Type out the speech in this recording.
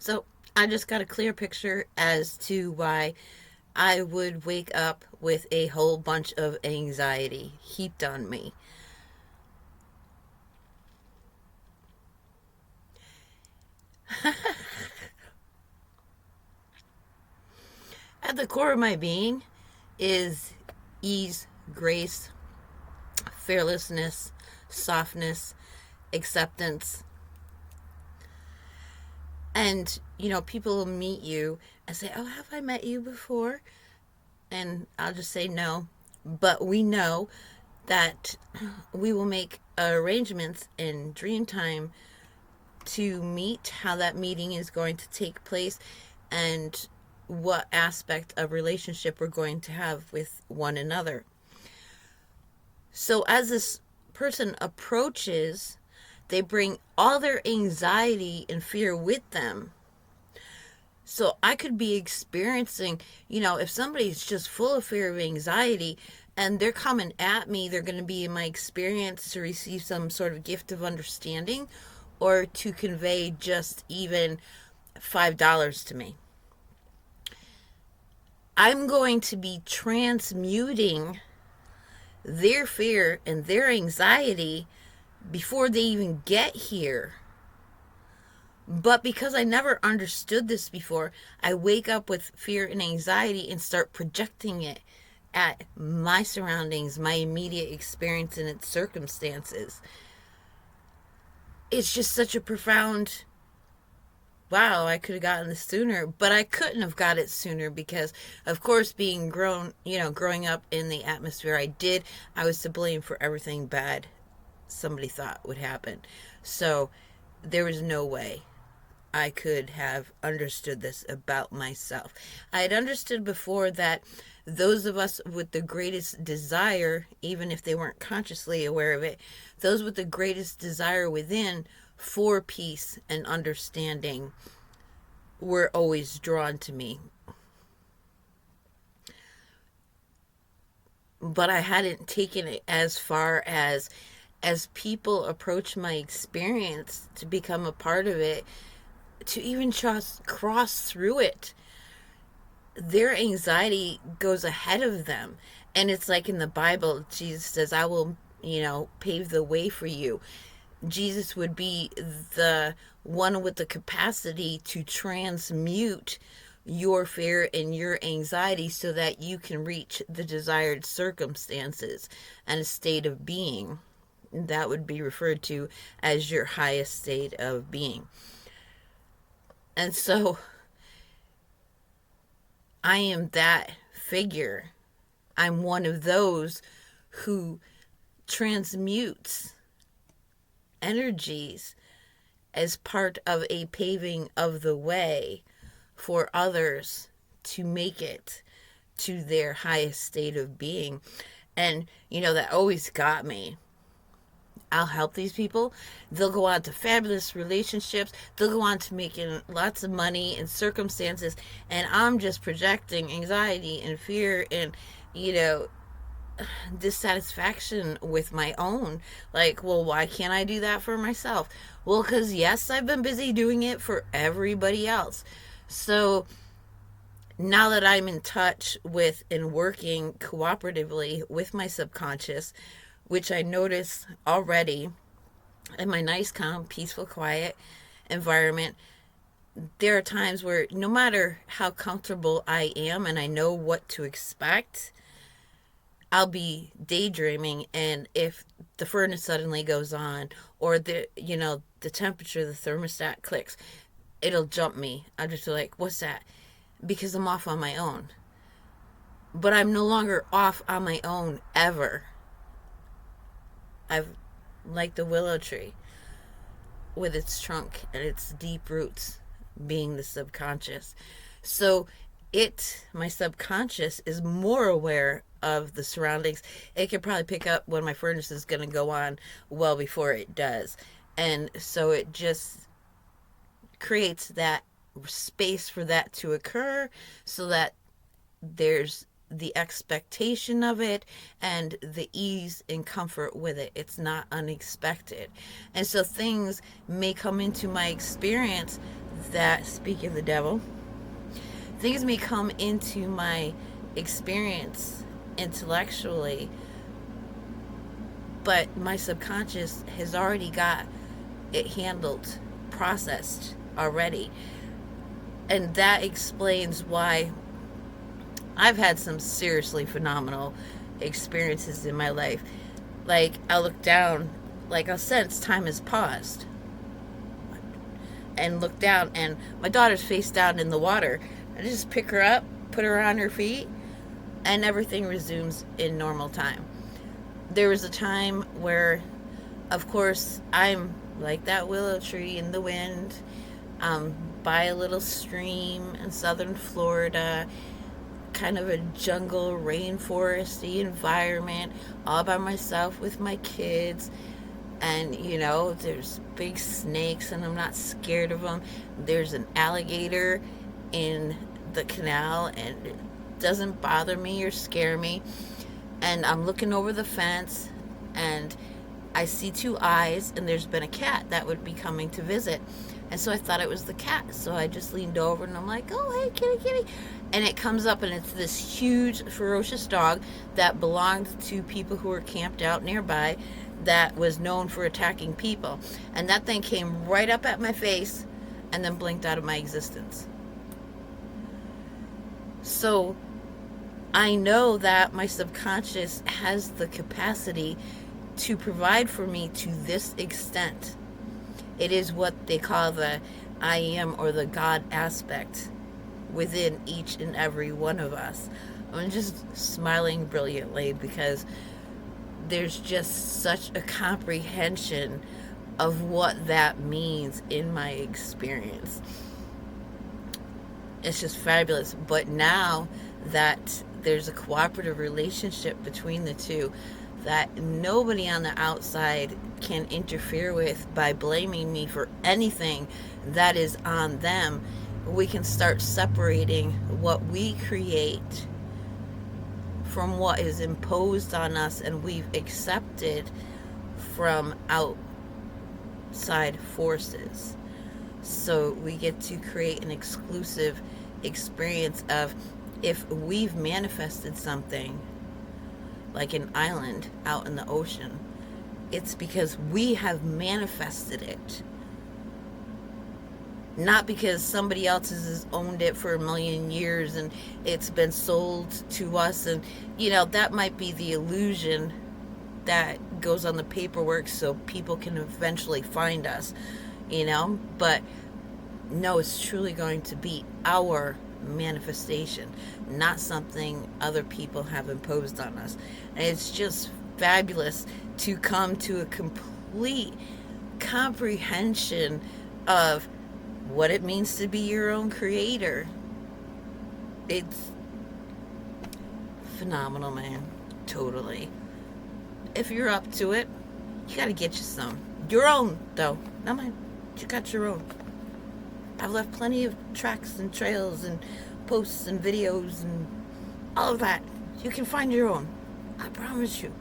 So I just got a clear picture as to why I would wake up with a whole bunch of anxiety heaped on me. At the core of my being is ease, grace, fearlessness, softness, acceptance. And, people will meet you and say, "Oh, have I met you before?" And I'll just say no. But we know that we will make arrangements in dream time to meet, how that meeting is going to take place, and what aspect of relationship we're going to have with one another. So as this person approaches, they bring all their anxiety and fear with them. So I could be experiencing, if somebody's just full of fear of anxiety and they're coming at me, they're going to be in my experience to receive some sort of gift of understanding or to convey just even $5 to me. I'm going to be transmuting their fear and their anxiety before they even get here. But because I never understood this before, I wake up with fear and anxiety and start projecting it at my surroundings, my immediate experience, and its circumstances. It's just such a profound, wow, I could have gotten this sooner, but I couldn't have got it sooner because, of course, being growing up in the atmosphere I did, I was to blame for everything bad somebody thought would happen. So there was no way I could have understood this about myself. I had understood before that those of us with the greatest desire, even if they weren't consciously aware of it, those with the greatest desire within for peace and understanding were always drawn to me. But I hadn't taken it as far as people approach my experience to become a part of it, to even just cross through it. Their anxiety goes ahead of them. And it's like in the Bible, Jesus says, "I will, pave the way for you." Jesus would be the one with the capacity to transmute your fear and your anxiety so that you can reach the desired circumstances and a state of being. That would be referred to as your highest state of being. And so I am that figure. I'm one of those who transmutes energies as part of a paving of the way for others to make it to their highest state of being. And, that always got me. I'll help these people. They'll go on to fabulous relationships. They'll go on to making lots of money and circumstances. And I'm just projecting anxiety and fear and, you know, dissatisfaction with my own. Like, well, why can't I do that for myself? Well, because yes, I've been busy doing it for everybody else. So now that I'm in touch with and working cooperatively with my subconscious, which I notice already in my nice, calm, peaceful, quiet environment, there are times where no matter how comfortable I am and I know what to expect, I'll be daydreaming, and if the furnace suddenly goes on or the temperature, the thermostat clicks, it'll jump me. I'll just be like, what's that? Because I'm off on my own. But I'm no longer off on my own ever. I've like the willow tree with its trunk and its deep roots being the subconscious. So my subconscious is more aware of the surroundings. It can probably pick up when my furnace is going to go on well before it does. And so it just creates that space for that to occur so that there's the expectation of it and the ease and comfort with it. It's not unexpected. And so things may come into my experience that, speaking of the devil, things may come into my experience intellectually, but my subconscious has already got it handled, processed already. And that explains why I've had some seriously phenomenal experiences in my life. Like, I look down, like I'll sense time has paused, and look down, and my daughter's face down in the water. I just pick her up, put her on her feet, and everything resumes in normal time. There was a time where, of course, I'm like that willow tree in the wind, by a little stream in southern Florida, kind of a jungle, rainforesty environment, all by myself with my kids. And, there's big snakes, and I'm not scared of them. There's an alligator in the canal, and it doesn't bother me or scare me. And I'm looking over the fence, and I see two eyes, and there's been a cat that would be coming to visit. And so I thought it was the cat. So I just leaned over, and I'm like, oh, hey, kitty, kitty. And it comes up, and it's this huge, ferocious dog that belonged to people who were camped out nearby, that was known for attacking people. And that thing came right up at my face and then blinked out of my existence. So I know that my subconscious has the capacity to provide for me to this extent. It is what they call the I am, or the God aspect within each and every one of us. I'm just smiling brilliantly because there's just such a comprehension of what that means in my experience. It's just fabulous. But now that there's a cooperative relationship between the two that nobody on the outside can interfere with by blaming me for anything that is on them, we can start separating what we create from what is imposed on us and we've accepted from outside forces. So we get to create an exclusive experience of, if we've manifested something like an island out in the ocean, it's because we have manifested it, not because somebody else has owned it for a million years and it's been sold to us. And that might be the illusion that goes on the paperwork so people can eventually find us, but no, it's truly going to be our manifestation, not something other people have imposed on us. And it's just fabulous to come to a complete comprehension of what it means to be your own creator. It's phenomenal, man. Totally. If you're up to it, you gotta get you some. Your own, though. Not mine. You got your own. I've left plenty of tracks and trails and posts and videos and all of that. You can find your own. I promise you.